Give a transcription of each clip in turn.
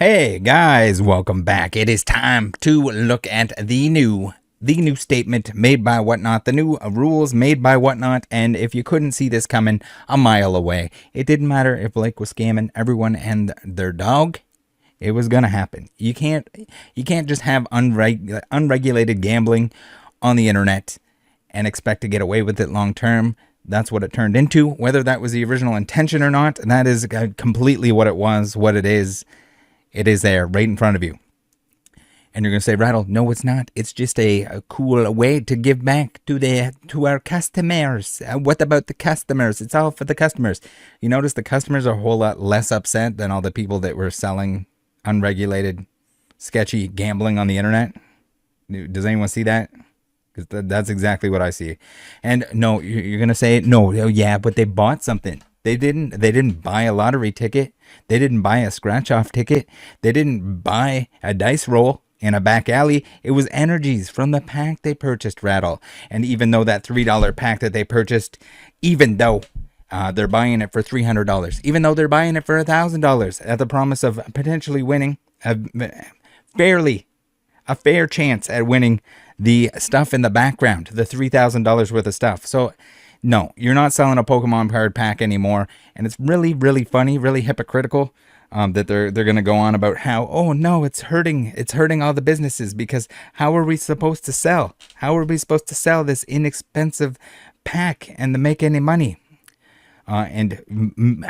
Hey guys, welcome back. It is time to look at the new statement made by Whatnot, the new rules made by Whatnot. And if you couldn't see this coming a mile away, it didn't matter if Blake was scamming everyone and their dog. It was gonna happen. You can't just have unregulated gambling on the internet and expect to get away with it long term. That's what it turned into. Whether that was the original intention or not, that is completely what it was, what it is. It is there right in front of you. And you're going to say, Rattle, no, it's not. It's just a cool way to give back to our customers. What about the customers? It's all for the customers. You notice the customers are a whole lot less upset than all the people that were selling unregulated, sketchy gambling on the internet. Does anyone see that? Because that's exactly what I see. And no, you're going to say, no, yeah, but they bought something. They didn't buy a lottery ticket. They didn't buy a scratch-off ticket. They didn't buy a dice roll in a back alley. It was energies from the pack they purchased, Rattle. And even though that $3 pack that they purchased, even though they're buying it for $300, even though they're buying it for $1,000 at the promise of potentially winning a fair chance at winning the stuff in the background, the $3,000 worth of stuff. So no, you're not selling a Pokemon card pack anymore, and it's really, really funny, really hypocritical that they're going to go on about how, oh no, it's hurting all the businesses, because how are we supposed to sell? How are we supposed to sell this inexpensive pack and to make any money? And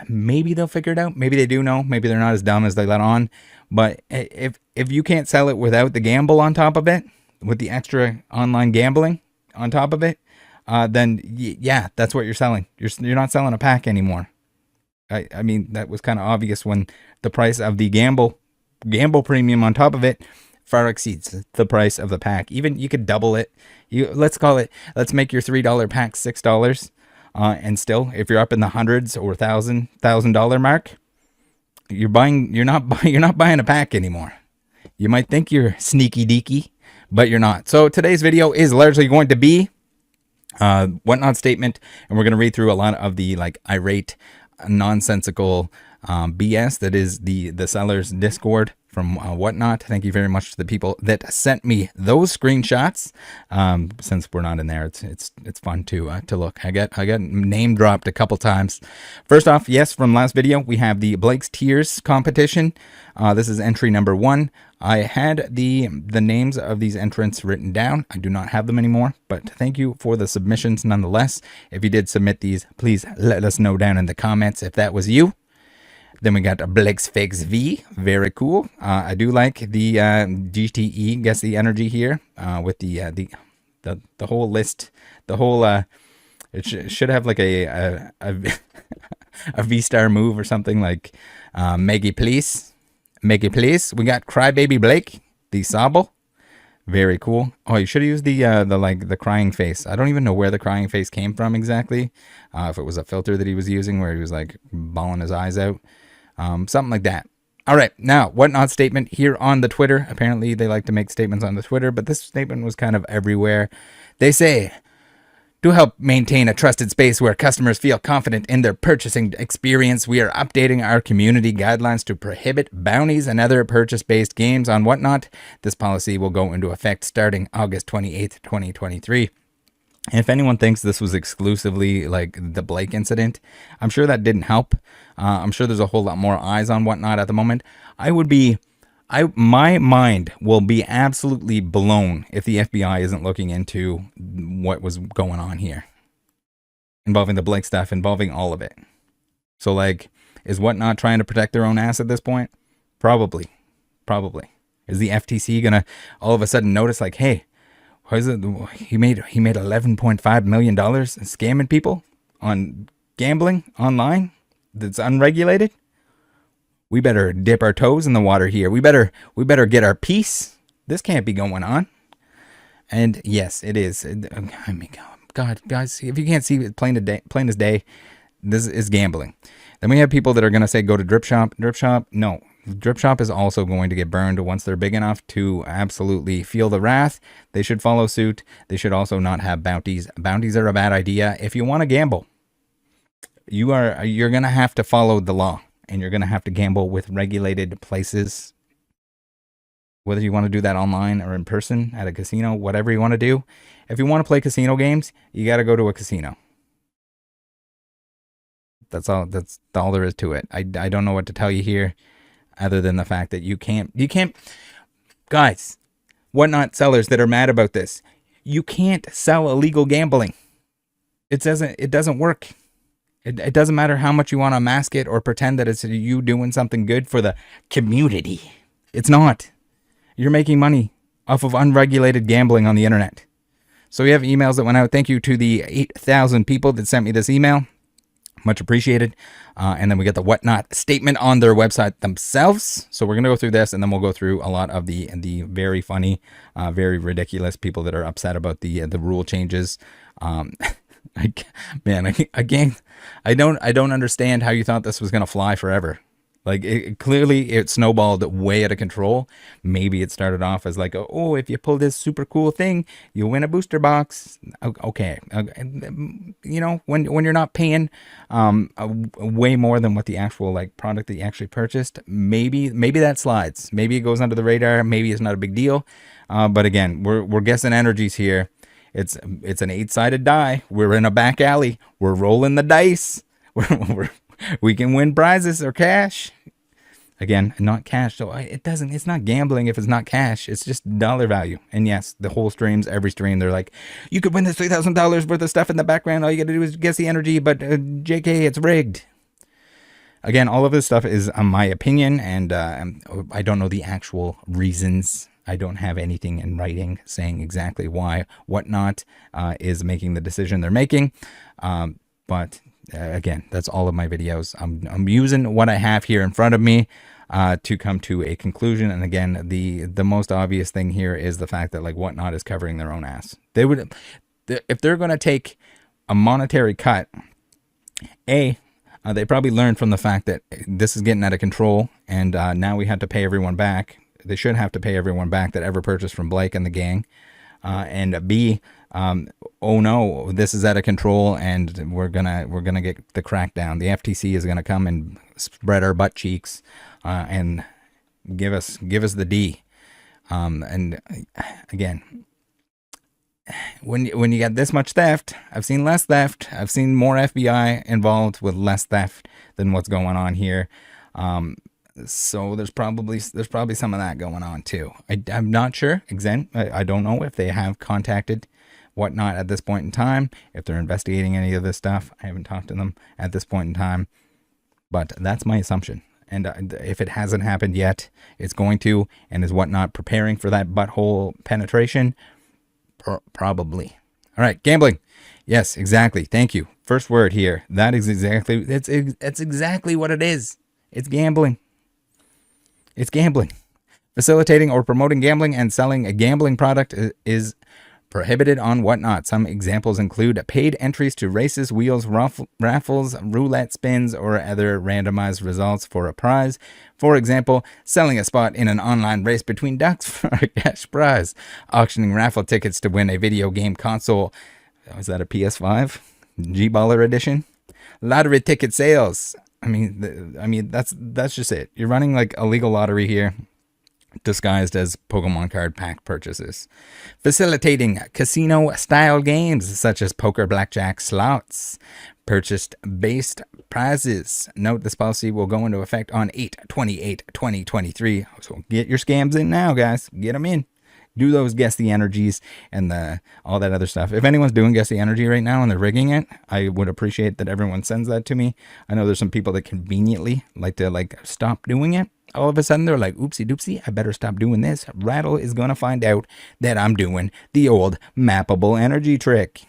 maybe they'll figure it out. Maybe they do know. Maybe they're not as dumb as they let on. But if you can't sell it without the gamble on top of it, with the extra online gambling on top of it, then yeah, that's what you're selling. You're not selling a pack anymore. I mean, that was kind of obvious when the price of the gamble premium on top of it far exceeds the price of the pack. Even you could double it. Let's make your $3 pack $6. And still, if you're up in the hundreds or $1,000 mark, you're not buying a pack anymore. You might think you're sneaky deaky, but you're not. So today's video is largely going to be Whatnot statement, and we're going to read through a lot of the irate, nonsensical BS that is the seller's Discord from Whatnot. Thank you very much to the people that sent me those screenshots. Since we're not in there, it's fun to look. I got name dropped a couple times. First off, yes, from last video we have the Blake's Tiers competition. This is entry number 1. I had the names of these entrants written down. I do not have them anymore, but thank you for the submissions nonetheless. If you did submit these, please let us know down in the comments if that was you. Then we got Blake's Fakes V. Very cool. I do like the GTE, guess the energy here, with the whole list. The whole it should have like a V-star move or something like Maggie Please. Maggie Please. We got Crybaby Blake, the Sobble. Very cool. Oh, you should have used the crying face. I don't even know where the crying face came from exactly. If it was a filter that he was using where he was like bawling his eyes out. Something like that. All right, now, Whatnot statement here on the Twitter. Apparently, they like to make statements on the Twitter, but this statement was kind of everywhere. They say, to help maintain a trusted space where customers feel confident in their purchasing experience, we are updating our community guidelines to prohibit bounties and other purchase-based games on Whatnot. This policy will go into effect starting August 28th, 2023. If anyone thinks this was exclusively like the Blake incident, I'm sure that didn't help. I'm sure there's a whole lot more eyes on Whatnot at the moment. My mind will be absolutely blown if the FBI isn't looking into what was going on here, involving the Blake stuff, involving all of it. So is Whatnot trying to protect their own ass at this point? Probably. Is the FTC gonna all of a sudden notice hey, why is it he made $11.5 million scamming people on gambling online that's unregulated? We better dip our toes in the water here. We better get our piece. This can't be going on. And yes, it is. I mean, God, guys, if you can't see it plain as day, this is gambling. Then we have people that are going to say go to Drip Shop. Drip Shop, no. Drip Shop is also going to get burned once they're big enough to absolutely feel the wrath. They should follow suit. They should also not have bounties. Bounties are a bad idea. If you want to gamble, you're going to have to follow the law, and you're going to have to gamble with regulated places whether you want to do that online or in person at a casino, whatever you want to do. If you want to play casino games, you got to go to a casino. That's all there is to it. I don't know what to tell you here other than the fact that you can't, guys, Whatnot sellers that are mad about this, you can't sell illegal gambling. It doesn't work. It doesn't matter how much you want to mask it or pretend that it's you doing something good for the community. It's not. You're making money off of unregulated gambling on the internet. So we have emails that went out. Thank you to the 8,000 people that sent me this email. Much appreciated. And then we get the Whatnot statement on their website themselves. So we're going to go through this, and then we'll go through a lot of the very funny, very ridiculous people that are upset about the rule changes. I don't understand how you thought this was going to fly forever. Like, clearly it snowballed way out of control. Maybe it started off as like, oh, if you pull this super cool thing, you'll win a booster box. Okay. You know, when you're not paying way more than what the actual like product that you actually purchased, maybe that slides. Maybe it goes under the radar. Maybe it's not a big deal. But again, we're guessing energies here. It's an 8-sided die. We're in a back alley. We're rolling the dice. We can win prizes or cash. Again, not cash. So it's not gambling if it's not cash. It's just dollar value. And yes, the whole streams, every stream, they're like, you could win this $3,000 worth of stuff in the background. All you got to do is guess the energy, but JK, it's rigged. Again, all of this stuff is my opinion, and I don't know the actual reasons. I don't have anything in writing saying exactly why Whatnot is making the decision they're making. But again, that's all of my videos. I'm using what I have here in front of me to come to a conclusion. And again, the most obvious thing here is the fact that like Whatnot is covering their own ass. If they're going to take a monetary cut, they probably learned from the fact that this is getting out of control, and now we have to pay everyone back. They should have to pay everyone back that ever purchased from Blake and the gang. And B, oh no, this is out of control, and we're gonna get the crackdown. The FTC is gonna come and spread our butt cheeks and give us the D. And again, when you get this much theft, I've seen less theft. I've seen more FBI involved with less theft than what's going on here. So there's probably some of that going on too. I'm not sure. I don't know if they have contacted Whatnot at this point in time, if they're investigating any of this stuff. I haven't talked to them at this point in time, but that's my assumption. And if it hasn't happened yet, it's going to. And is Whatnot preparing for that butthole penetration? Probably. All right, gambling. Yes, exactly. Thank you. First word here. That is exactly. It's exactly what it is. It's gambling. It's gambling. Facilitating or promoting gambling and selling a gambling product is prohibited on Whatnot. Some examples include paid entries to races, wheels, raffles, roulette spins, or other randomized results for a prize. For example, selling a spot in an online race between ducks for a cash prize. Auctioning raffle tickets to win a video game console. Was that a PS5? G-Baller edition? Lottery ticket sales. I mean, that's just it. You're running like a legal lottery here, disguised as Pokemon card pack purchases. Facilitating casino-style games such as poker, blackjack, slots. Purchased based prizes. Note this policy will go into effect on 8/28/2023. So get your scams in now, guys. Get them in. Do those guess the energies and all that other stuff. If anyone's doing guess the energy right now and they're rigging it, I would appreciate that everyone sends that to me. I know there's some people that conveniently like to stop doing it. All of a sudden they're like, oopsie doopsie, I better stop doing this. Rattle is going to find out that I'm doing the old mappable energy trick.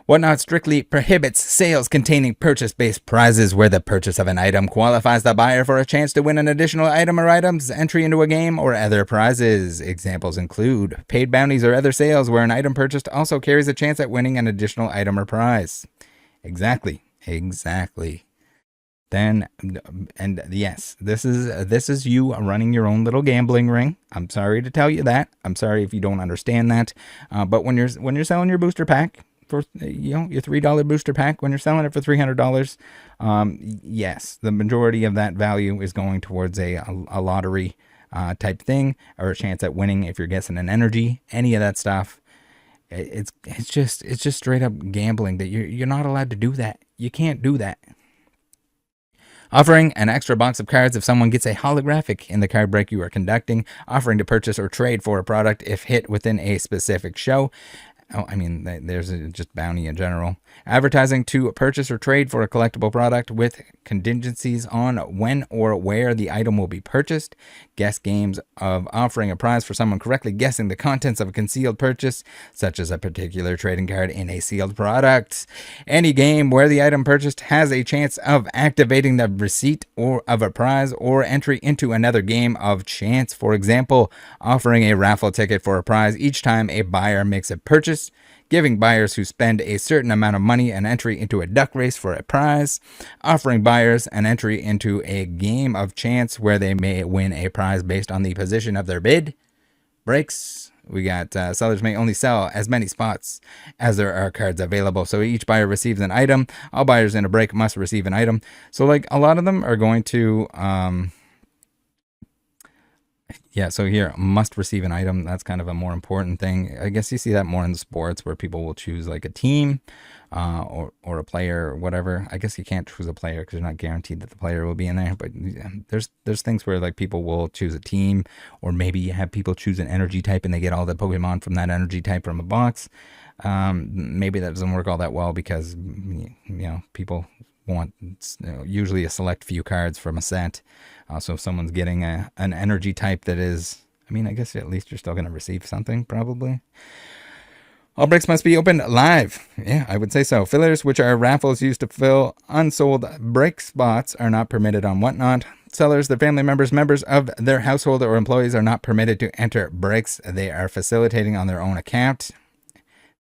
Whatnot strictly prohibits sales containing purchase-based prizes where the purchase of an item qualifies the buyer for a chance to win an additional item or items, entry into a game, or other prizes. Examples include paid bounties or other sales where an item purchased also carries a chance at winning an additional item or prize. Exactly. Then, and yes, this is you running your own little gambling ring. I'm sorry to tell you that. I'm sorry if you don't understand that. But when you're selling your booster pack, for your $3 booster pack when you're selling it for $300. Yes, the majority of that value is going towards a lottery type thing, or a chance at winning if you're guessing an energy, any of that stuff. It's just straight up gambling that you're not allowed to do that. You can't do that. Offering an extra box of cards if someone gets a holographic in the card break you are conducting. Offering to purchase or trade for a product if hit within a specific show. Oh, I mean, there's just bounty in general. Advertising to purchase or trade for a collectible product with contingencies on when or where the item will be purchased. Guess games of offering a prize for someone correctly guessing the contents of a concealed purchase, such as a particular trading card in a sealed product. Any game where the item purchased has a chance of activating the receipt or of a prize or entry into another game of chance. For example, offering a raffle ticket for a prize each time a buyer makes a purchase. Giving buyers who spend a certain amount of money an entry into a duck race for a prize. Offering buyers an entry into a game of chance where they may win a prize based on the position of their bid. Breaks. We got sellers may only sell as many spots as there are cards available. So each buyer receives an item. All buyers in a break must receive an item. So like a lot of them are going to... yeah, so here, must receive an item. That's kind of a more important thing. I guess you see that more in sports where people will choose like a team or a player or whatever. I guess you can't choose a player because you're not guaranteed that the player will be in there. But there's things where like people will choose a team, or maybe you have people choose an energy type and they get all the Pokemon from that energy type from a box. Maybe that doesn't work all that well because, people want usually a select few cards from a set. So if someone's getting an energy type that is, I guess at least you're still going to receive something, probably. All breaks must be opened live. Yeah, I would say so. Fillers, which are raffles used to fill unsold break spots, are not permitted on Whatnot. Sellers, their family members, members of their household, or employees are not permitted to enter breaks they are facilitating on their own account.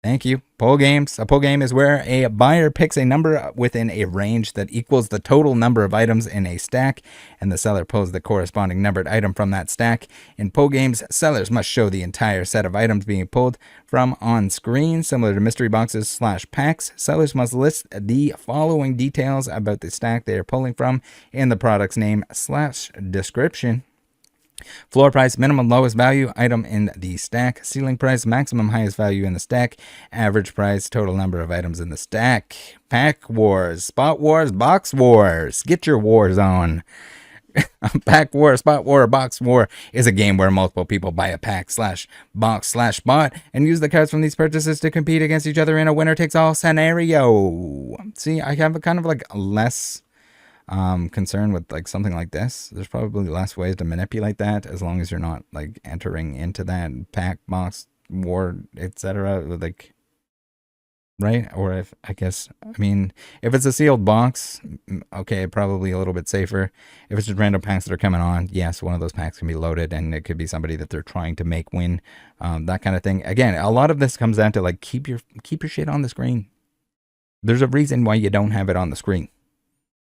Thank you. Pull games. A pull game is where a buyer picks a number within a range that equals the total number of items in a stack, and the seller pulls the corresponding numbered item from that stack. In pull games, sellers must show the entire set of items being pulled from on screen. Similar to mystery boxes / packs, sellers must list the following details about the stack they are pulling from in the product's name / description. Floor price, minimum lowest value item in the stack. Ceiling price, maximum highest value in the stack. Average price, total number of items in the stack. Pack wars, spot wars, box wars. Get your wars on. Pack war, spot war, box war is a game where multiple people buy a pack / box / spot and use the cards from these purchases to compete against each other in a winner-takes-all scenario. See, I have a kind of like less... concern with like something like this. There's probably less ways to manipulate that as long as you're not like entering into that pack, box, war, etc. Like, right? Or if if it's a sealed box, okay, probably a little bit safer. If it's just random packs that are coming on, yes, one of those packs can be loaded and it could be somebody that they're trying to make win, that kind of thing. Again, a lot of this comes down to like keep your shit on the screen. There's a reason why you don't have it on the screen.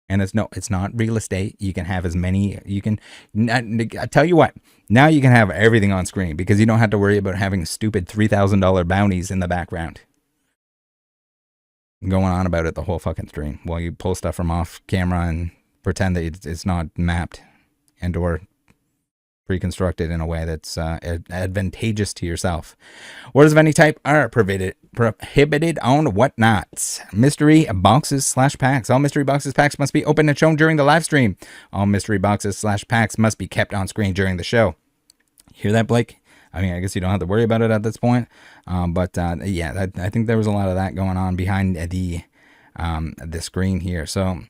And it's not real estate. You can have as many, I tell you what, now you can have everything on screen because you don't have to worry about having stupid $3,000 bounties in the background going on about it the whole fucking stream while you pull stuff from off camera and pretend that it's not mapped and or pre-constructed in a way that's advantageous to yourself. Orders of any type are prohibited on Whatnot. Mystery boxes / packs. All mystery boxes packs must be opened and shown during the live stream. All mystery boxes / packs must be kept on screen during the show. Hear that, Blake? I guess you don't have to worry about it at this point. Yeah, I think there was a lot of that going on behind the screen here. So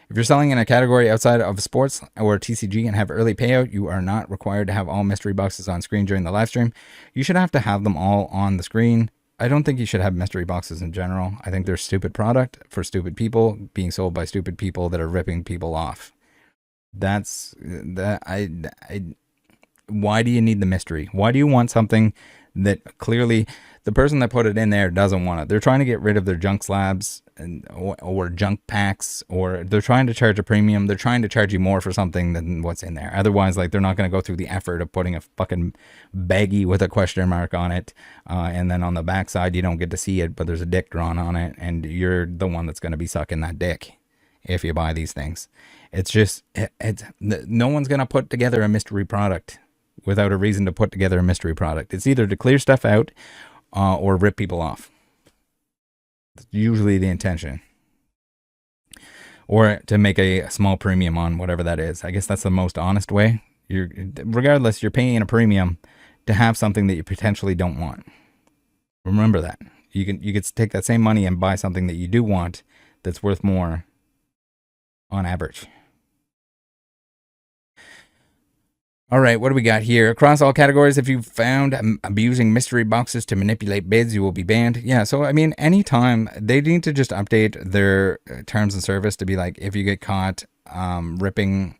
if you're selling in a category outside of sports or TCG and have early payout, you are not required to have all mystery boxes on screen during the live stream. You should have to have them all on the screen. I don't think you should have mystery boxes in general. I think they're stupid product for stupid people being sold by stupid people that are ripping people off. Why do you need the mystery? Why do you want something that clearly the person that put it in there doesn't want it. They're trying to get rid of their junk slabs or junk packs, or they're trying to charge a premium. They're trying to charge you more for something than what's in there. Otherwise, like, they're not going to go through the effort of putting a fucking baggie with a question mark on it. And then on the backside, you don't get to see it, but there's a dick drawn on it, and you're the one that's going to be sucking that dick if you buy these things. It's just, no one's going to put together a mystery product without a reason to put together a mystery product. It's either to clear stuff out or rip people off. It's usually the intention. Or to make a small premium on whatever that is. I guess that's the most honest way. Regardless, you're paying a premium to have something that you potentially don't want. Remember that. You could take that same money and buy something that you do want that's worth more on average. All right, what do we got here? Across all categories, if you found abusing mystery boxes to manipulate bids, you will be banned. Yeah, so I mean, anytime, they need to just update their terms of service to be like, if you get caught ripping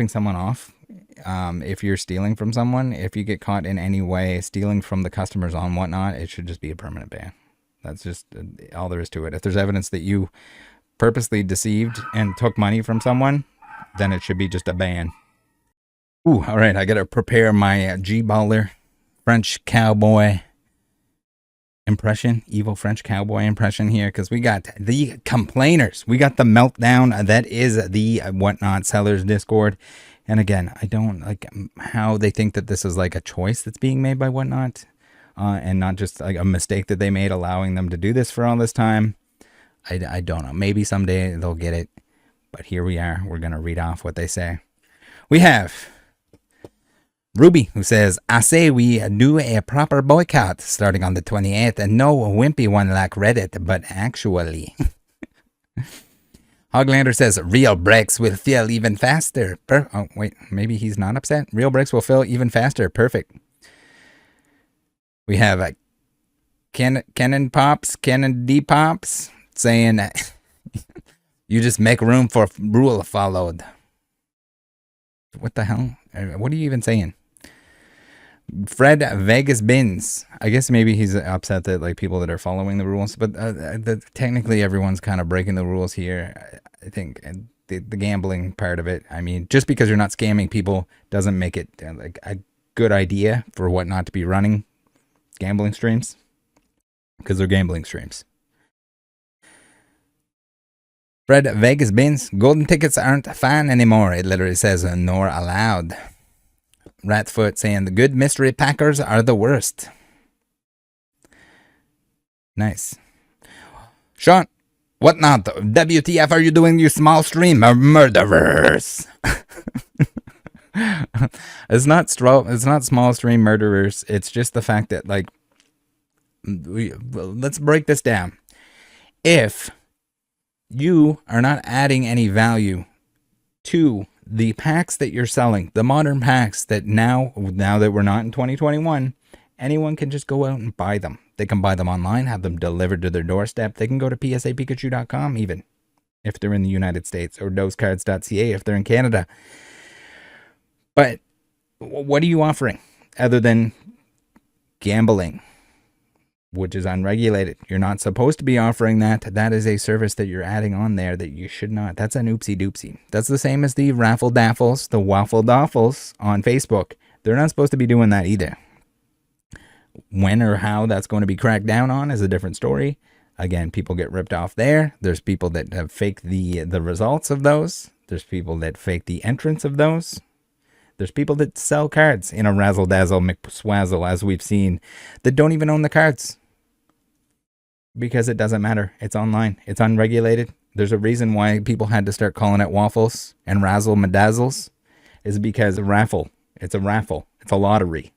someone off, if you're stealing from someone, if you get caught in any way stealing from the customers on whatnot, it should just be a permanent ban. That's just all there is to it. If there's evidence that you purposely deceived and took money from someone, then it should be just a ban. Ooh, all right, I got to prepare my G-baller French cowboy impression, evil French cowboy impression here, because we got the complainers. We got the meltdown. That is the Whatnot Sellers Discord. And again, I don't like how they think that this is like a choice that's being made by Whatnot and not just like a mistake that they made allowing them to do this for all this time. I don't know. Maybe someday they'll get it. But here we are. We're going to read off what they say. We have Ruby, who says, I say we do a proper boycott starting on the 28th, and no wimpy one like Reddit, but actually. Hoglander says, real breaks will fill even faster. Oh, wait, maybe he's not upset. Real breaks will fill even faster. Perfect. We have Canon D Pops, saying, you just make room for rule followed. What the hell? What are you even saying? Fred Vegas Bins. I guess maybe he's upset that like people that are following the rules, but technically everyone's kind of breaking the rules here. I think the gambling part of it. I mean, just because you're not scamming people doesn't make it like a good idea for Whatnot to be running gambling streams, because they're gambling streams. Fred Vegas Bins. Golden tickets aren't fun anymore. It literally says nor allowed. Ratfoot saying the good mystery packers are the worst. Nice. Sean, what not? WTF are you doing, you small stream murderers? It's not small stream murderers. It's just the fact that, like, let's break this down. If you are not adding any value to the packs that you're selling, the modern packs that now that we're not in 2021, anyone can just go out and buy them. They can buy them online, have them delivered to their doorstep. They can go to psapikachu.com even if they're in the United States, or dosecards.ca if they're in Canada. But what are you offering other than gambling, which is unregulated? You're not supposed to be offering that. That is a service that you're adding on there that you should not. That's an oopsie doopsie. That's the same as the raffle daffles, the waffle daffles on Facebook. They're not supposed to be doing that either. When or how that's going to be cracked down on is a different story. Again, people get ripped off there. There's people that have faked the results of those. There's people that fake the entrance of those. There's people that sell cards in a razzle-dazzle McSwazzle, as we've seen, that don't even own the cards. Because it doesn't matter. It's online. It's unregulated. There's a reason why people had to start calling it waffles and razzle-madazzles. Is because raffle. It's a raffle. It's a lottery.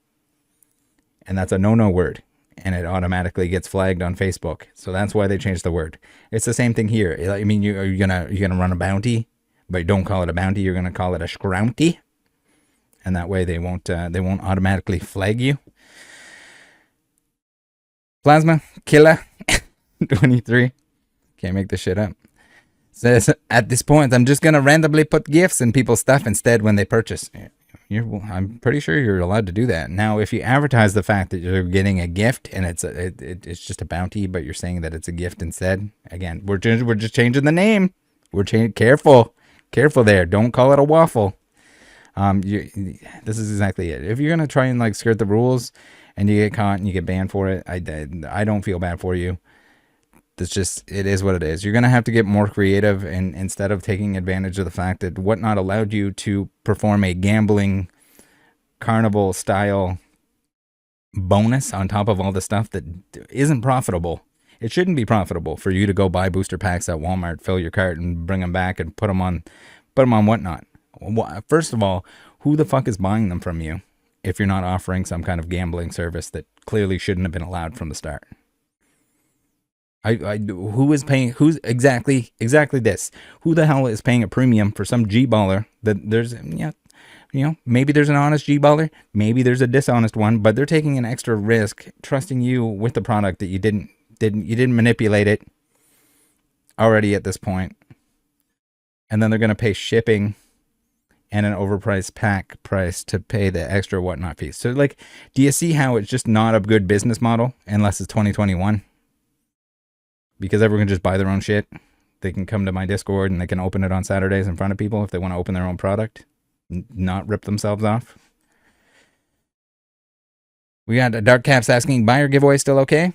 And that's a no-no word. And it automatically gets flagged on Facebook. So that's why they changed the word. It's the same thing here. I mean, you're gonna run a bounty, but don't call it a bounty. You're gonna call it a scrounty. And that way they won't automatically flag you. Plasma Killer 23. Can't make this shit up. Says, at this point, I'm just going to randomly put gifts in people's stuff instead when they purchase. I'm pretty sure you're allowed to do that. Now, if you advertise the fact that you're getting a gift and it's just a bounty, but you're saying that it's a gift instead, again, we're just changing the name. Careful there. Don't call it a waffle. This is exactly it. If you're gonna try and like skirt the rules and you get caught and you get banned for it, I don't feel bad for you. It is what it is. You're going to have to get more creative, and instead of taking advantage of the fact that Whatnot allowed you to perform a gambling carnival style bonus on top of all the stuff that isn't profitable. It shouldn't be profitable for you to go buy booster packs at Walmart, fill your cart and bring them back and put them on Whatnot. First of all, who the fuck is buying them from you if you're not offering some kind of gambling service that clearly shouldn't have been allowed from the start? Who is paying? Who's exactly this? Who the hell is paying a premium for some G-baller that there's, maybe there's an honest G-baller, maybe there's a dishonest one, but they're taking an extra risk trusting you with the product that you didn't manipulate it already at this point. And then they're going to pay shipping and an overpriced pack price to pay the extra Whatnot fees. So like, do you see how it's just not a good business model unless it's 2021? Because everyone can just buy their own shit. They can come to my Discord and they can open it on Saturdays in front of people if they want to open their own product, not rip themselves off. We got Dark Caps asking, buyer giveaway still okay?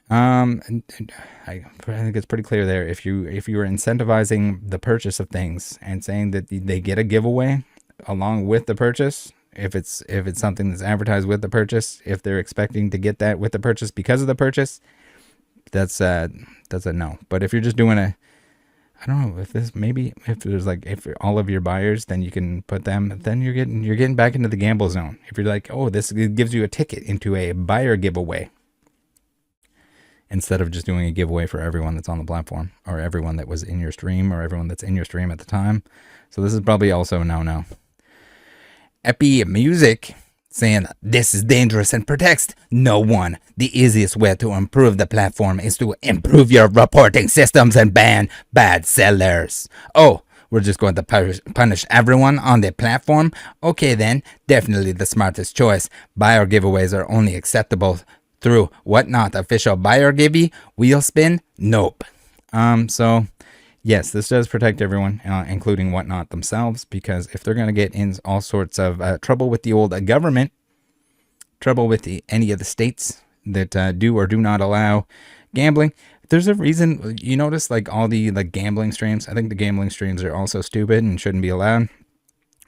I think it's pretty clear there. If you are incentivizing the purchase of things and saying that they get a giveaway along with the purchase, if it's something that's advertised with the purchase, if they're expecting to get that with the purchase because of the purchase, that's a no. But if you're just doing I don't know if there's like, if all of your buyers, then you can put them, then you're getting back into the gamble zone. If you're like, oh, this gives you a ticket into a buyer giveaway, instead of just doing a giveaway for everyone that's on the platform or everyone that was in your stream or everyone that's in your stream at the time. So this is probably also a no. Epi Music saying this is dangerous and protects no one. The easiest way to improve the platform is to improve your reporting systems and ban bad sellers. Oh, we're just going to punish everyone on the platform? Okay then, definitely the smartest choice. Buyer giveaways are only acceptable through Whatnot official buyer givey. Wheel spin? Nope. So yes, this does protect everyone, including Whatnot themselves, because if they're going to get in all sorts of trouble with the old government, trouble with any of the states that do or do not allow gambling, there's a reason. You notice like all the like gambling streams, I think the gambling streams are also stupid and shouldn't be allowed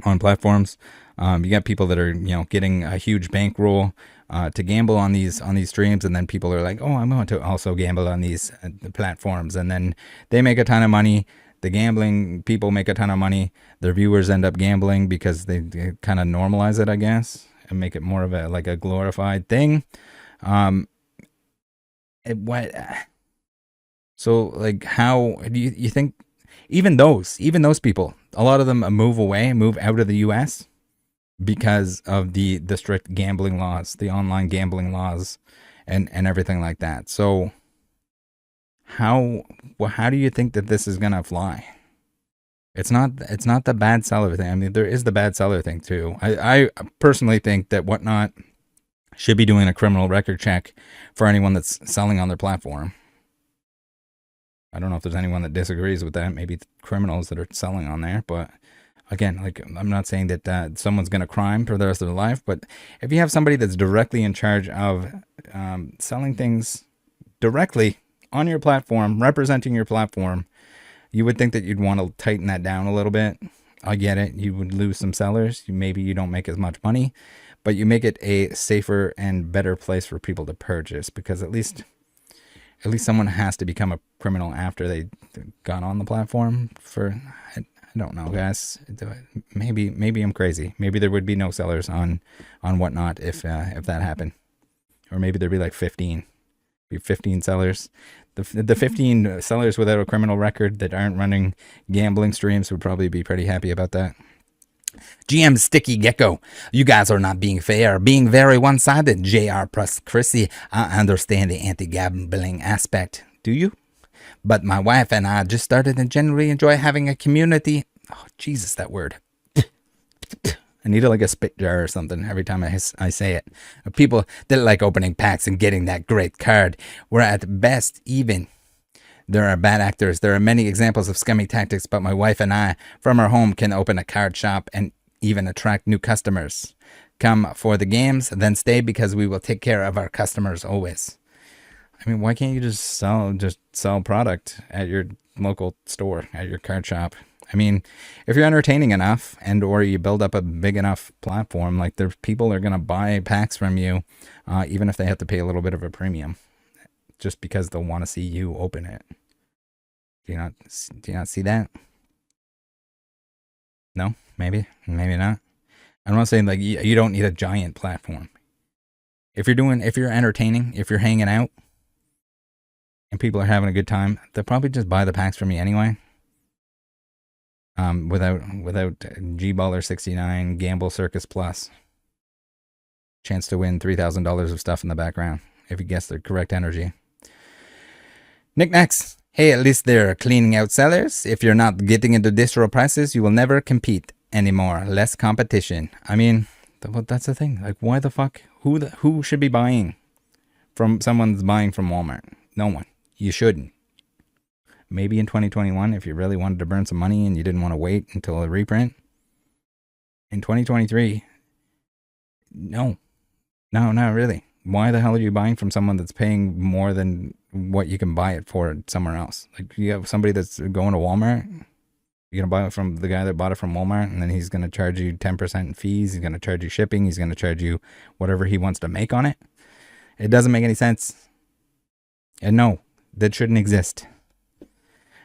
on platforms. You got people that are, getting a huge bankroll to gamble on these streams, and then people are like, oh, I'm going to also gamble on these platforms, and then they make a ton of money. The gambling people make a ton of money. Their viewers end up gambling because they kind of normalize it, I guess, and make it more of a glorified thing. So like, how do you think even those people, a lot of them move out of the US because of the strict gambling laws, the online gambling laws and everything like that. So how do you think that this is going to fly? It's not the bad seller thing. I mean, there is the bad seller thing too. I personally think that Whatnot should be doing a criminal record check for anyone that's selling on their platform. I don't know if there's anyone that disagrees with that. Maybe criminals that are selling on there, but again, like, I'm not saying that someone's going to crime for the rest of their life, but if you have somebody that's directly in charge of selling things directly on your platform, representing your platform, you would think that you'd want to tighten that down a little bit. I get it. You would lose some sellers. Maybe you don't make as much money, but you make it a safer and better place for people to purchase, because at least someone has to become a criminal after they got on the platform. I don't know, guys. Maybe I'm crazy. Maybe there would be no sellers on Whatnot if that happened, or maybe there'd be like 15 sellers. The 15 sellers without a criminal record that aren't running gambling streams would probably be pretty happy about that. GM Sticky Gecko, you guys are not being fair, being very one-sided. JR plus Chrissy, I understand the anti-gambling aspect. Do you? But my wife and I just started and generally enjoy having a community. Oh, Jesus, that word. I need like a spit jar or something every time I say it. People that like opening packs and getting that great card, where at best even there are bad actors. There are many examples of scummy tactics, but my wife and I, from our home, can open a card shop and even attract new customers. Come for the games, then stay because we will take care of our customers always. I mean, why can't you just sell product at your local store, at your card shop? I mean, if you're entertaining enough and or you build up a big enough platform, like there's people are going to buy packs from you, even if they have to pay a little bit of a premium, just because they'll want to see you open it. Do you not see that? No, maybe not. I'm not saying like you don't need a giant platform. If you're entertaining, if you're hanging out, and people are having a good time, they'll probably just buy the packs from you anyway. Without G-Baller 69 Gamble Circus Plus. Chance to win $3,000 of stuff in the background if you guess the correct energy. Knickknacks. Hey, at least they're cleaning out sellers. If you're not getting into distro prices, you will never compete anymore. Less competition. I mean, that's the thing. Like, why the fuck? Who should be buying from someone's buying from Walmart? No one. You shouldn't. Maybe in 2021, if you really wanted to burn some money and you didn't want to wait until a reprint. In 2023, no, not really. Why the hell are you buying from someone that's paying more than what you can buy it for somewhere else? Like, you have somebody that's going to Walmart, you're going to buy it from the guy that bought it from Walmart, and then he's going to charge you 10% in fees, he's going to charge you shipping, he's going to charge you whatever he wants to make on it. It doesn't make any sense. And no, that shouldn't exist.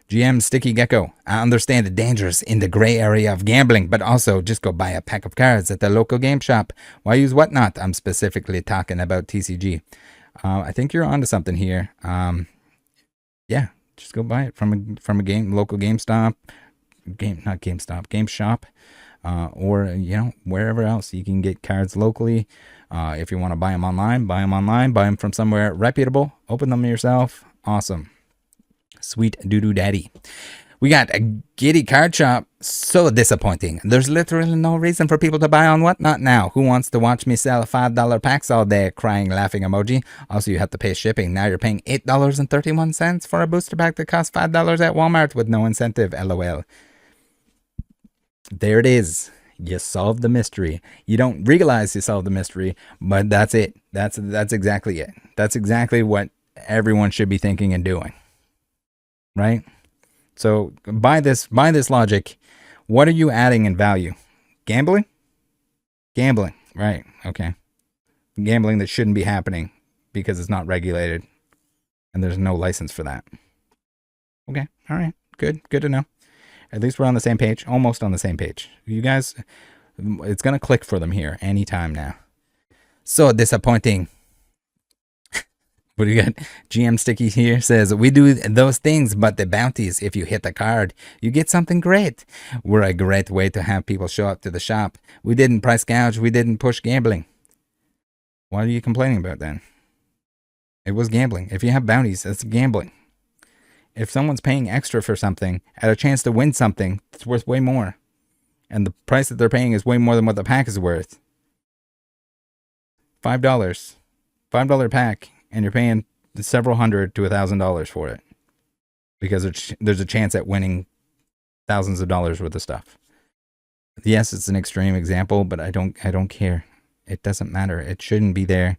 GM Sticky Gecko, I understand the dangers in the gray area of gambling, but also just go buy a pack of cards at the local game shop. Why use Whatnot? I'm specifically talking about TCG. I think you're onto something here. Yeah, just go buy it from a local GameStop, game shop, or wherever else you can get cards locally. If you want to buy them online, buy them from somewhere reputable. Open them yourself. Awesome. Sweet doo-doo daddy. We got a giddy card shop. So disappointing. There's literally no reason for people to buy on Whatnot now. Who wants to watch me sell $5 packs all day? Crying, laughing emoji. Also, you have to pay shipping. Now you're paying $8.31 for a booster pack that costs $5 at Walmart with no incentive. LOL. There it is. You solved the mystery. You don't realize you solved the mystery, but that's it. That's exactly it. That's exactly what everyone should be thinking and doing. Right? So by this logic, what are you adding in value? Gambling? Gambling, right? Okay. Gambling that shouldn't be happening because it's not regulated and there's no license for that. Okay, all right, good to know. At least we're on the same page, almost on the same page. You guys, it's gonna click for them here anytime now. So disappointing. What do you got? GM Sticky here says, we do those things, but the bounties, if you hit the card, you get something great. We're a great way to have people show up to the shop. We didn't price gouge. We didn't push gambling. What are you complaining about then? It was gambling. If you have bounties, it's gambling. If someone's paying extra for something at a chance to win something, it's worth way more. And the price that they're paying is way more than what the pack is worth. $5 pack. And you're paying several $100 to $1,000 for it because there's a chance at winning thousands of dollars worth of stuff. Yes, it's an extreme example, but I don't care. It doesn't matter. It shouldn't be there.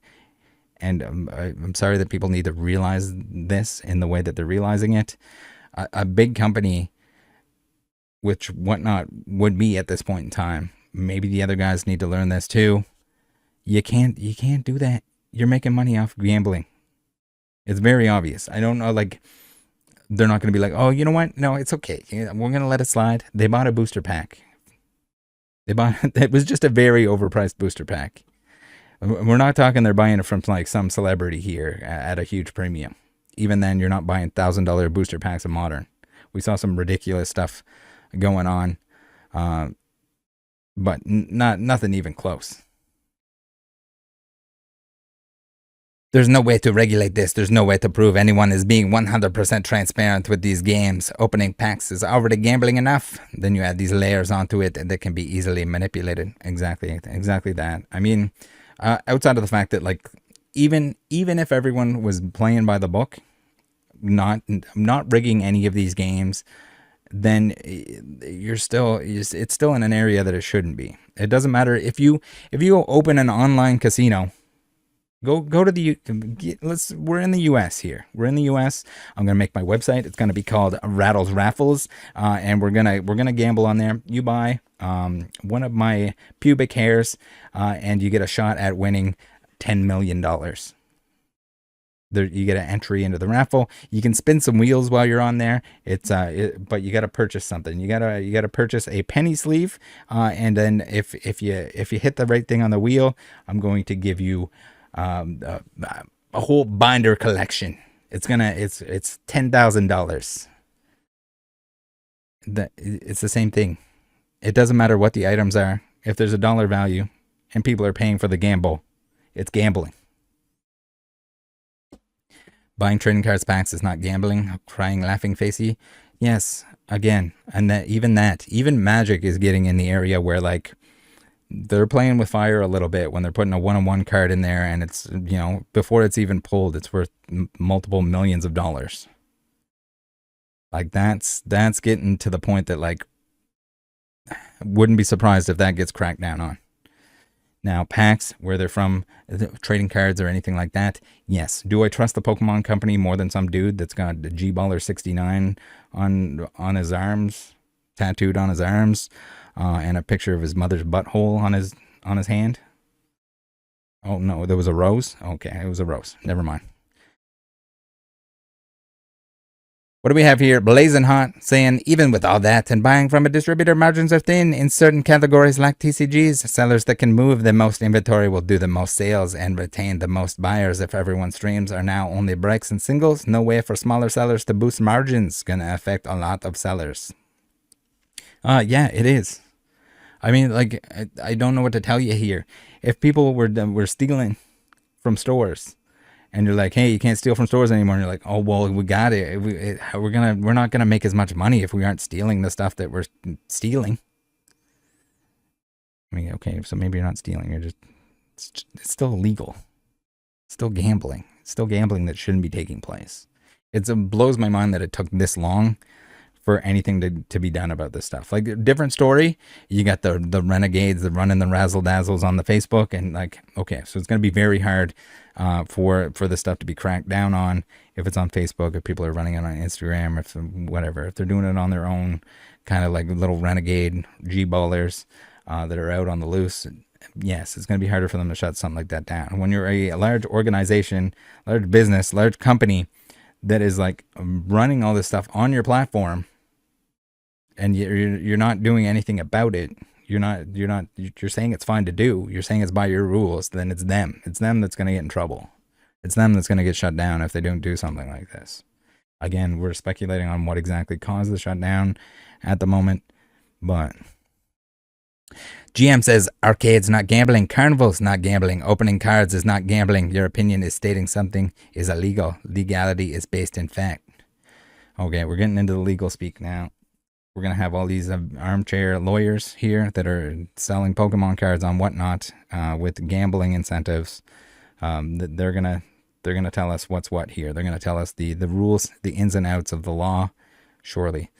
And I'm sorry that people need to realize this in the way that they're realizing it. A big company, which Whatnot would be at this point in time, maybe the other guys need to learn this too. You can't do that. You're making money off gambling. It's very obvious. I don't know, like, they're not going to be like, oh, you know what? No, it's okay. We're going to let it slide. They bought a booster pack. It was just a very overpriced booster pack. We're not talking they're buying it from like some celebrity here at a huge premium. Even then, you're not buying $1,000 booster packs of Modern. We saw some ridiculous stuff going on, but nothing even close. There's no way to regulate this. There's no way to prove anyone is being 100% transparent with these games. Opening packs is already gambling enough. Then you add these layers onto it that can be easily manipulated. Exactly that. I mean, outside of the fact that, like, even if everyone was playing by the book, not rigging any of these games, then it's still in an area that it shouldn't be. It doesn't matter if you open an online casino. Go to the we're in the US here. We're in the US. I'm gonna make my website. It's gonna be called Rattles Raffles, and we're gonna gamble on there. You buy one of my pubic hairs, and you get a shot at winning $10 million. There, you get an entry into the raffle. You can spin some wheels while you're on there. But you got to purchase something. You gotta purchase a penny sleeve, and then if you hit the right thing on the wheel, I'm going to give you a whole binder collection. It's $10,000. It's the same thing. It doesn't matter what the items are. If there's a dollar value and people are paying for the gamble, it's gambling. Buying trading cards packs is not gambling. Crying, laughing, facey. Yes, again, and even Magic is getting in the area where, like, they're playing with fire a little bit when they're putting a one-on-one card in there, and it's, you know, before it's even pulled, it's worth multiple millions of dollars. Like, that's getting to the point that, like, wouldn't be surprised if that gets cracked down on. Now, packs, where they're from, trading cards or anything like that, yes. Do I trust the Pokemon company more than some dude that's got the G-Baller 69 on his arms, tattooed on his arms, and a picture of his mother's butthole on his hand? Oh, no, there was a rose? Okay, it was a rose. Never mind. What do we have here? Blazing Hot saying, even with all that and buying from a distributor, margins are thin in certain categories like TCGs. Sellers that can move the most inventory will do the most sales and retain the most buyers. If everyone's streams are now only breaks and singles, no way for smaller sellers to boost margins. Gonna affect a lot of sellers. Yeah, it is. I mean, like, I don't know what to tell you here. If people were stealing from stores, and you're like, hey, you can't steal from stores anymore, and you're like, oh, well, we got it. We're not gonna make as much money if we aren't stealing the stuff that we're stealing. I mean, okay, so maybe you're not stealing. It's still illegal. It's still gambling. It's still gambling that shouldn't be taking place. It blows my mind that it took this long for anything to be done about this stuff. Like, different story. You got the renegades that running the razzle dazzles on the Facebook, and, like, okay, so it's going to be very hard for this stuff to be cracked down on if it's on Facebook, if people are running it on Instagram, if whatever, if they're doing it on their own, kind of like little renegade G-ballers that are out on the loose. Yes, it's going to be harder for them to shut something like that down. When you're a large organization, large business, large company that is, like, running all this stuff on your platform, and you're not doing anything about it, you're saying it's fine to do, you're saying it's by your rules, then it's them that's going to get in trouble. It's them that's going to get shut down if they don't do something like this. Again, we're speculating on what exactly caused the shutdown at the moment, but GM says, arcades not gambling, carnivals not gambling, opening cards is not gambling. Your opinion is stating something is illegal. Legality is based in fact. Okay, we're getting into the legal speak now. We're going to have all these armchair lawyers here that are selling Pokemon cards on whatnot with gambling incentives. They're going to tell us what's what here. They're going to tell us the rules, the ins and outs of the law, surely.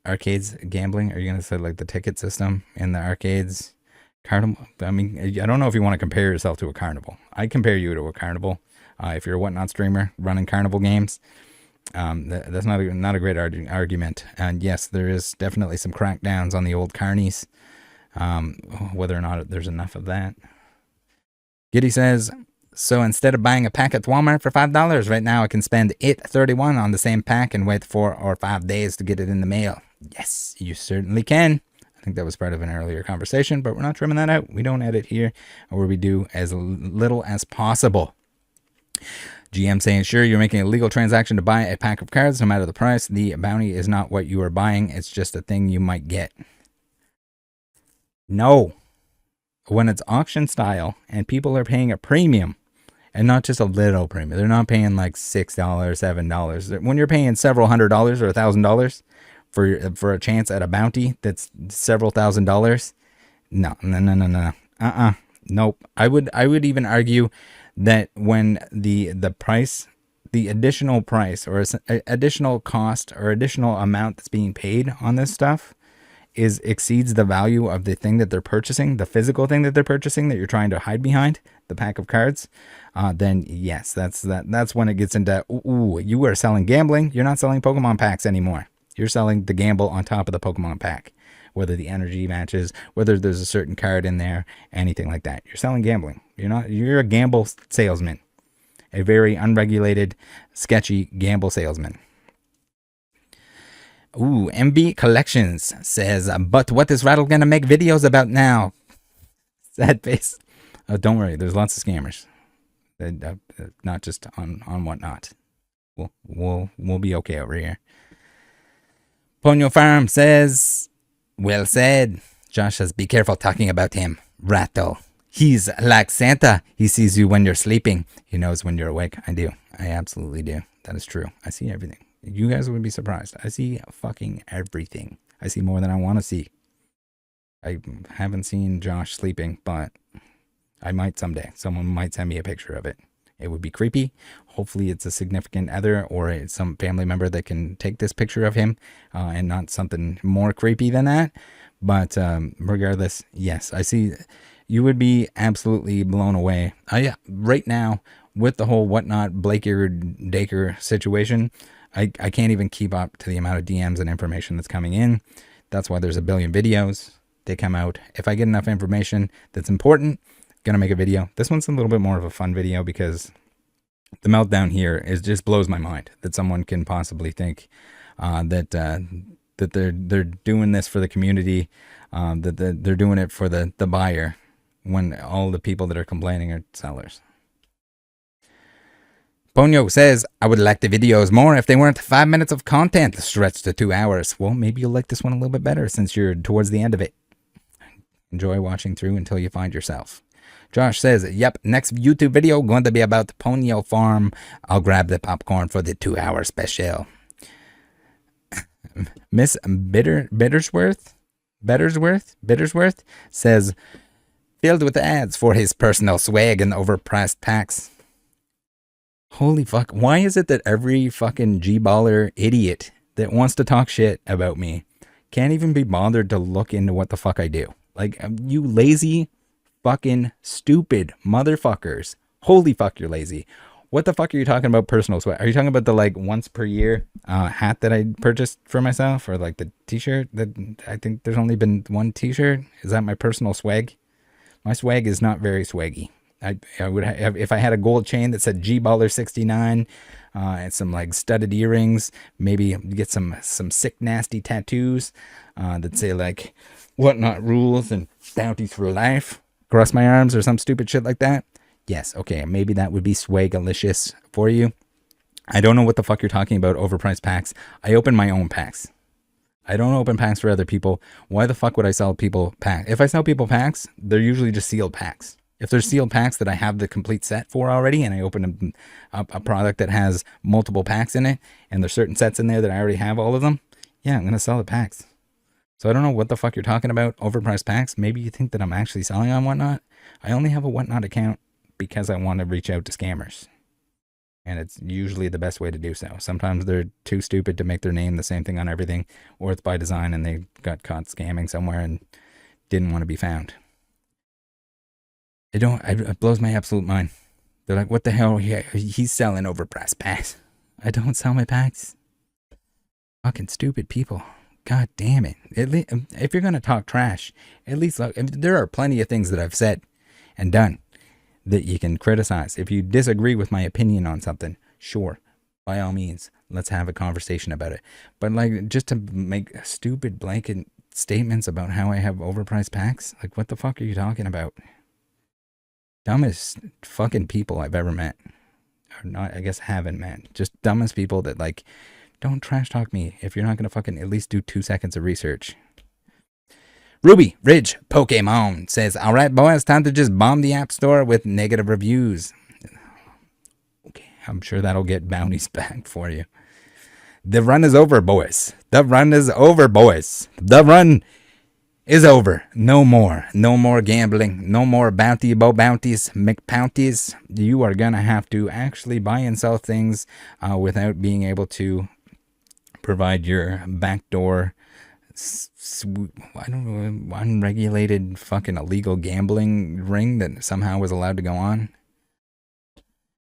Arcades gambling, are you going to say, like, the ticket system in the arcades? Carnival, I mean, I don't know if you want to compare yourself to a carnival. I'd compare you to a carnival. If you're a whatnot streamer running carnival games, that's not a great argument. And yes, there is definitely some crackdowns on the old carnies, whether or not there's enough of that. Giddy says, so instead of buying a pack at Walmart for $5 right now, I can spend $8.31 on the same pack and wait 4 or 5 days to get it in the mail. Yes, you certainly can. I think that was part of an earlier conversation, but we're not trimming that out. We don't edit here, or we do as little as possible. GM saying, sure, you're making a legal transaction to buy a pack of cards, no matter the price. The bounty is not what you are buying. It's just a thing you might get. No. When it's auction style and people are paying a premium And not just a little premium. They're not paying like $6, $7. When you're paying several $100s or $1,000 for a chance at a bounty that's several $1,000s, no. Nope. I would even argue that when the price, the additional price or additional cost or additional amount that's being paid on this stuff exceeds the value of the thing that they're purchasing, the physical thing that they're purchasing that you're trying to hide behind, the pack of cards, then yes, that's when it gets into, ooh, you are selling gambling. You're not selling Pokemon packs anymore. You're selling the gamble on top of the Pokemon pack, whether the energy matches, whether there's a certain card in there, anything like that. You're selling gambling. You're a gamble salesman, a very unregulated, sketchy gamble salesman. Ooh, MB Collections says, but what is Rattle gonna make videos about now? Sad face. Oh, don't worry, there's lots of scammers. Not just on whatnot. We'll be okay over here. Ponyo Farm says, well said. Josh says, be careful talking about him. Rattle. He's like Santa. He sees you when you're sleeping. He knows when you're awake. I do. I absolutely do. That is true. I see everything. You guys would be surprised. I see fucking everything. I see more than I want to see. I haven't seen Josh sleeping, but I might someday. Someone might send me a picture of it. It would be creepy. Hopefully it's a significant other or some family member that can take this picture of him and not something more creepy than that. But regardless, yes, I see. You would be absolutely blown away. Right now, with the whole whatnot Blaker Daker situation, I can't even keep up to the amount of DMs and information that's coming in. That's why there's a billion videos. They come out. If I get enough information that's important, gonna make a video. This one's a little bit more of a fun video because the meltdown here just blows my mind that someone can possibly think that they're doing this for the community, that they're doing it for the buyer, when all the people that are complaining are sellers. Ponyo says, I would like the videos more if they weren't 5 minutes of content stretched to 2 hours. Well, maybe you'll like this one a little bit better since you're towards the end of it. Enjoy watching through until you find yourself. Josh says, yep, next YouTube video going to be about the Ponyo farm. I'll grab the popcorn for the 2-hour special. Miss Bittersworth says, filled with ads for his personal swag and overpriced packs. Holy fuck. Why is it that every fucking G-baller idiot that wants to talk shit about me can't even be bothered to look into what the fuck I do? Like, you lazy fucking stupid motherfuckers. Holy fuck, you're lazy. What the fuck are you talking about personal sweat? Are you talking about the like once per year hat that I purchased for myself, or like the t-shirt that I think there's only been one t-shirt? Is that my personal swag? My swag is not very swaggy. I would have, if I had a gold chain that said G-Baller 69 and some like studded earrings, maybe get some sick nasty tattoos that say like whatnot rules and bounties for life across my arms or some stupid shit like that. Yes, okay, maybe that would be swagalicious for you. I don't know what the fuck you're talking about overpriced packs. I open my own packs. I don't open packs for other people. Why the fuck would I sell people packs? If I sell people packs, they're usually just sealed packs. If there's sealed packs that I have the complete set for already, and I open a product that has multiple packs in it, and there's certain sets in there that I already have all of them, yeah, I'm going to sell the packs. So I don't know what the fuck you're talking about, overpriced packs. Maybe you think that I'm actually selling on Whatnot. I only have a Whatnot account because I want to reach out to scammers. And it's usually the best way to do so. Sometimes they're too stupid to make their name the same thing on everything, or it's by design and they got caught scamming somewhere and didn't want to be found. It blows my absolute mind. They're like, what the hell? He's selling overpriced packs. I don't sell my packs. Fucking stupid people. God damn it. If you're going to talk trash, at least look, there are plenty of things that I've said and done that you can criticize. If you disagree with my opinion on something, sure, by all means, let's have a conversation about it. But like, just to make stupid blanket statements about how I have overpriced packs, like, what the fuck are you talking about? Dumbest fucking people I've ever met. Or not, I guess haven't met. Just dumbest people that, like, don't trash talk me if you're not going to fucking at least do 2 seconds of research. Ruby Ridge Pokemon says, alright boys, time to just bomb the App Store with negative reviews. I'm sure that'll get bounties back for you. The run is over, boys. The run is over, boys. The run is over. No more. No more gambling. No more bounties, McPounties. You are going to have to actually buy and sell things without being able to provide your backdoor, I don't know, unregulated fucking illegal gambling ring that somehow was allowed to go on.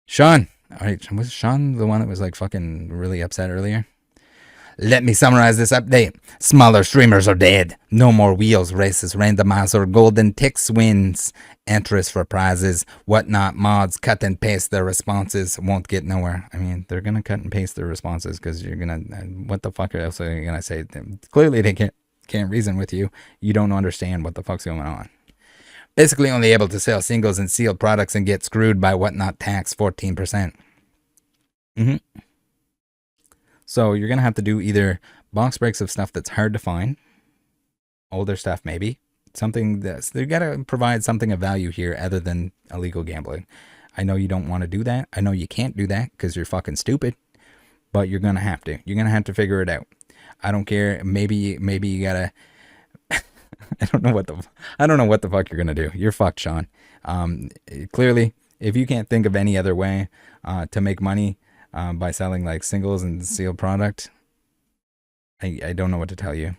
Sean. All right, was Sean the one that was like fucking really upset earlier? Let me summarize this update. Smaller streamers are dead. No more wheels, races, randomizer, golden ticks wins, entries for prizes, whatnot, mods, cut and paste their responses, won't get nowhere. I mean, they're going to cut and paste their responses because you're going to, what the fuck else are you going to say? Clearly they can't reason with you. You don't understand what the fuck's going on. Basically only able to sell singles and sealed products and get screwed by whatnot tax 14%. So you're going to have to do either box breaks of stuff that's hard to find, older stuff maybe, something that's, you got to provide something of value here other than illegal gambling. I know you don't want to do that. I know you can't do that because you're fucking stupid, but you're going to have to. You're going to have to figure it out. I don't care. Maybe you got to, I don't know what the fuck you're going to do. You're fucked, Sean. Clearly, if you can't think of any other way to make money by selling like singles and sealed product, I don't know what to tell you.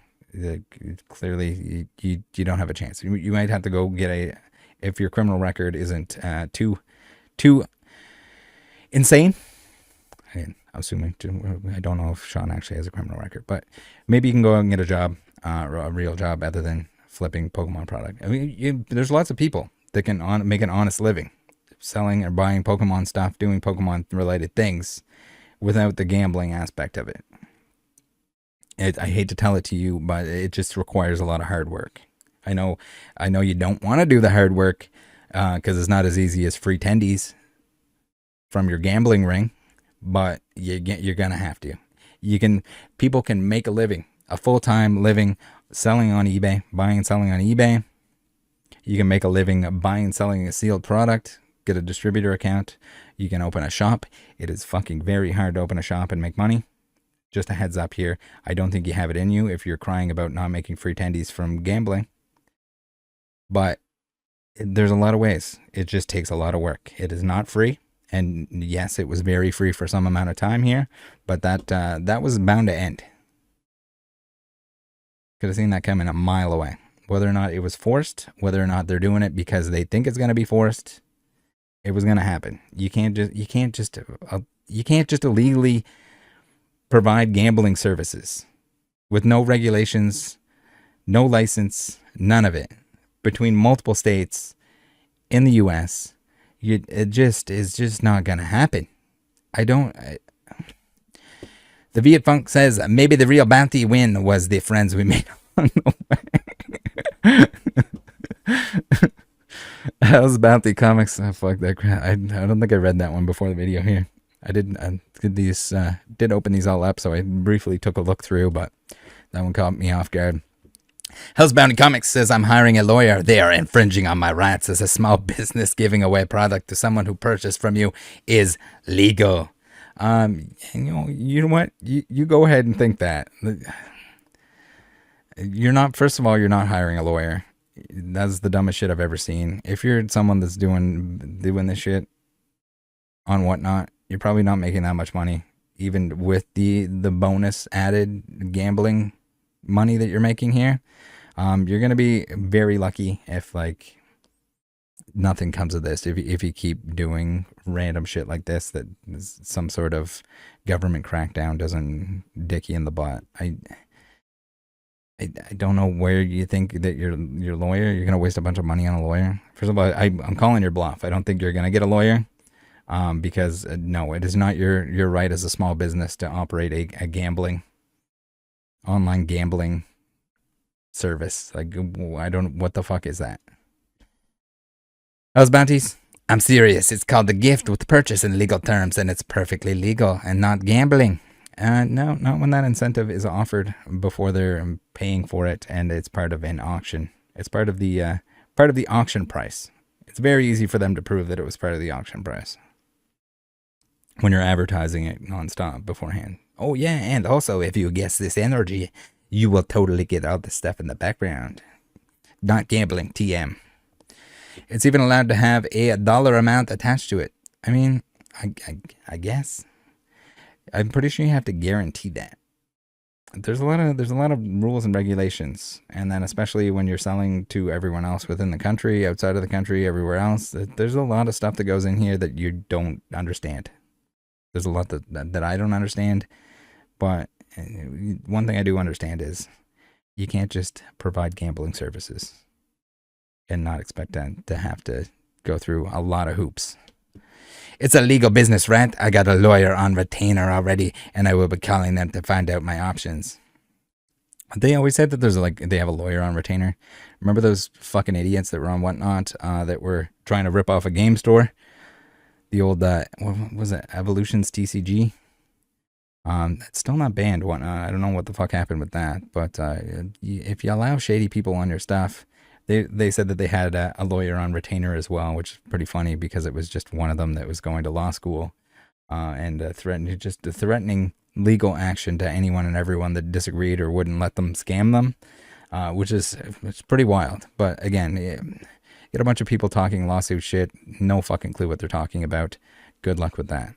Clearly, you don't have a chance. You might have to go get if your criminal record isn't too insane. I'm assuming, I don't know if Sean actually has a criminal record, but maybe you can go out and get a job, a real job other than flipping Pokemon product. I mean, there's lots of people that can make an honest living selling or buying Pokemon stuff, doing Pokemon related things without the gambling aspect of it. I hate to tell it to you, but it just requires a lot of hard work. I know you don't want to do the hard work because it's not as easy as free tendies from your gambling ring, but you're gonna have to. People can make a living, a full-time living, selling on eBay, buying and selling on eBay. You can make a living buying and selling a sealed product, get a distributor account. You can open a shop. It is fucking very hard to open a shop and make money. Just a heads up here. I don't think you have it in you if you're crying about not making free tendies from gambling. But there's a lot of ways. It just takes a lot of work. It is not free. And yes, it was very free for some amount of time here, but that was bound to end. Could have seen that coming a mile away. Whether or not it was forced, whether or not they're doing it because they think it's going to be forced, it was going to happen. You can't just illegally provide gambling services with no regulations, no license, none of it, between multiple states in the U.S. It just is just not gonna happen. The Viet Funk says maybe the real bounty win was the friends we made on the way. How's Bounty Comics? Oh, fuck that crap. I don't think I read that one before the video here. I did open these all up, so I briefly took a look through, but that one caught me off guard. Hell's Bounty Comics says, I'm hiring a lawyer. They are infringing on my rights as a small business. Giving away product to someone who purchased from you is legal. You know what? You go ahead and think that. First of all, you're not hiring a lawyer. That's the dumbest shit I've ever seen. If you're someone that's doing this shit on whatnot, you're probably not making that much money, even with the bonus added gambling money that you're making here. You're gonna be very lucky if like nothing comes of this. If you keep doing random shit like this, that some sort of government crackdown doesn't dick you in the butt. I don't know where you think that your lawyer, you're gonna waste a bunch of money on a lawyer. First of all, I'm calling your bluff. I don't think you're gonna get a lawyer. Because no, it is not your right as a small business to operate a online gambling service. Like, I don't, what the fuck is that? How's bounties? I'm serious. It's called the gift with purchase in legal terms, and it's perfectly legal and not gambling. No, not when that incentive is offered before they're paying for it, and it's part of an auction. It's part of the auction price. It's very easy for them to prove that it was part of the auction price. when you're advertising it nonstop beforehand. Oh yeah, and also if you guess this energy, you will totally get all the stuff in the background. Not gambling, TM. It's even allowed to have a dollar amount attached to it. I mean, I guess. I'm pretty sure you have to guarantee that. There's a lot of rules and regulations, and then especially when you're selling to everyone else within the country, outside of the country, everywhere else, there's a lot of stuff that goes in here that you don't understand. There's a lot that I don't understand, but one thing I do understand is you can't just provide gambling services and not expect to have to go through a lot of hoops. It's a legal business, right? I got a lawyer on retainer already, and I will be calling them to find out my options. They always said that they have a lawyer on retainer. Remember those fucking idiots that were on Whatnot that were trying to rip off a game store? The old, what was it, Evolutions TCG? It's still not banned. Whatnot. I don't know what the fuck happened with that. But if you allow shady people on your stuff, they said that they had a lawyer on retainer as well, which is pretty funny because it was just one of them that was going to law school and threatening legal action to anyone and everyone that disagreed or wouldn't let them scam them, which is pretty wild. But again, get a bunch of people talking lawsuit shit, no fucking clue what they're talking about. Good luck with that.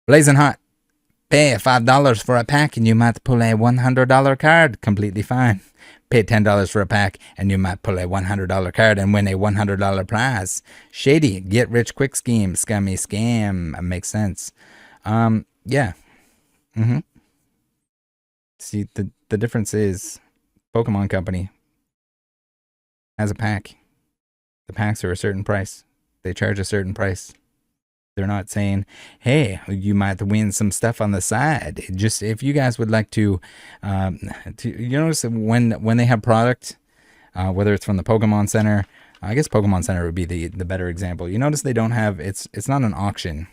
Blazing hot. Pay $5 for a pack and you might pull a $100 card. Completely fine. Pay $10 for a pack and you might pull a $100 card and win a $100 prize. Shady, get rich quick scheme, scummy scam. Makes sense. Yeah. See, the difference is Pokemon Company has a pack. The packs are a certain price. They charge a certain price. They're not saying, hey, you might win some stuff on the side. Just if you guys would like to you notice when they have product, whether it's from the Pokemon Center, I guess Pokemon Center would be the better example. You notice they don't have, it's not an auction.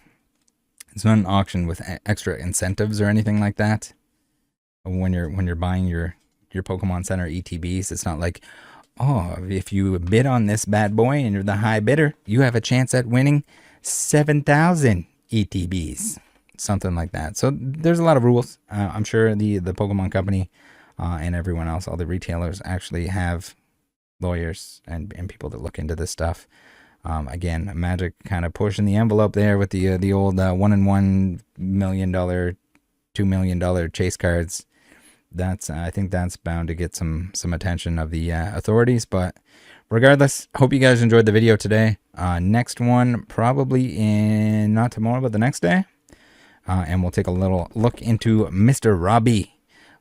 It's not an auction with extra incentives or anything like that. When you're buying your Pokemon Center ETBs, it's not like, oh, if you bid on this bad boy and you're the high bidder, you have a chance at winning 7,000 ETBs, something like that. So there's a lot of rules. I'm sure the Pokemon Company and everyone else, all the retailers actually have lawyers and people that look into this stuff. Again, Magic kind of pushing the envelope there with the old $1 million, $2 million chase cards. I think that's bound to get some attention of the authorities, but regardless, hope you guys enjoyed the video today. Next one probably in, not tomorrow, but the next day. And we'll take a little look into Mr. Robbie.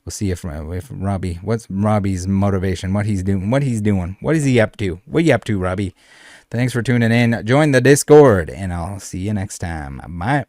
We'll see if Robbie, what's Robbie's motivation, what he's doing. What is he up to? What are you up to, Robbie? Thanks for tuning in. Join the Discord, and I'll see you next time. Bye.